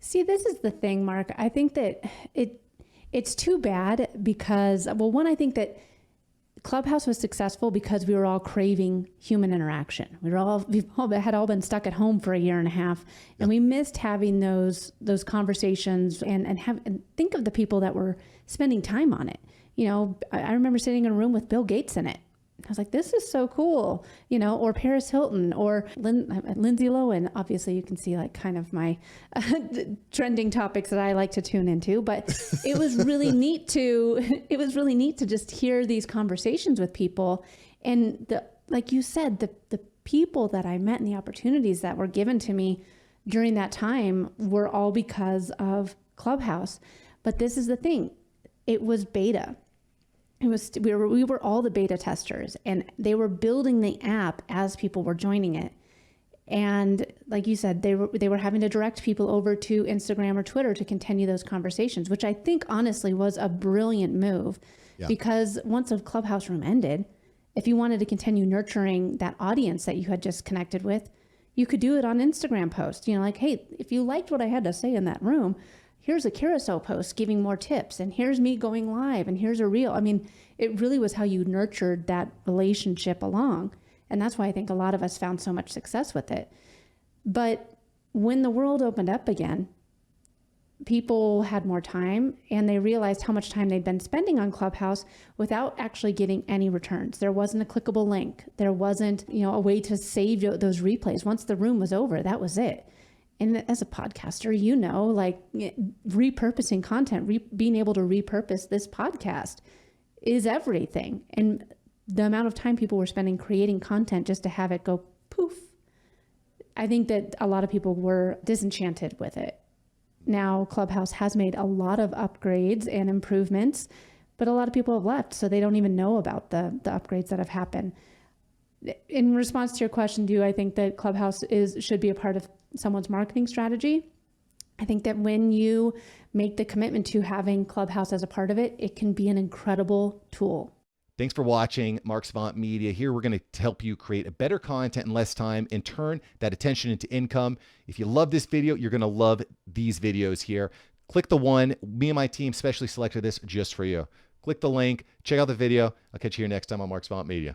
See, this is the thing, Mark. I think that it's too bad because, well, one, I think that Clubhouse was successful because we were all craving human interaction. We've all been stuck at home for a year and a half, and we missed having those conversations and think of the people that were spending time on it. You know, I remember sitting in a room with Bill Gates in it. I was like, this is so cool, you know, or Paris Hilton or Lindsay Lohan. Obviously, you can see like kind of my trending topics that I like to tune into, but it was really neat to just hear these conversations with people. And like you said, the people that I met and the opportunities that were given to me during that time were all because of Clubhouse. But this is the thing. It was beta. We were all the beta testers, and they were building the app as people were joining it. And like you said, they were having to direct people over to Instagram or Twitter to continue those conversations, which I think honestly was a brilliant move. Yeah. Because once a Clubhouse room ended, if you wanted to continue nurturing that audience that you had just connected with, you could do it on Instagram post. You know, like, hey, if you liked what I had to say in that room, here's a carousel post giving more tips, and here's me going live, and here's a reel. I mean, it really was how you nurtured that relationship along. And that's why I think a lot of us found so much success with it. But when the world opened up again, people had more time, and they realized how much time they'd been spending on Clubhouse without actually getting any returns. There wasn't a clickable link. There wasn't, you know, a way to save those replays. Once the room was over, that was it. And as a podcaster, you know, like repurposing content, being able to repurpose this podcast is everything. And the amount of time people were spending creating content just to have it go poof, I think that a lot of people were disenchanted with it. Now, Clubhouse has made a lot of upgrades and improvements, but a lot of people have left, so they don't even know about the upgrades that have happened. In response to your question, do I think that Clubhouse should be a part of someone's marketing strategy? I think that when you make the commitment to having Clubhouse as a part of it, it can be an incredible tool. Thanks for watching Mark Savant Media. Here we're going to help you create a better content in less time and turn that attention into income. If you love this video, you're going to love these videos here. Click the one. Me and my team specially selected this just for you. Click the link. Check out the video. I'll catch you here next time on Mark Savant Media.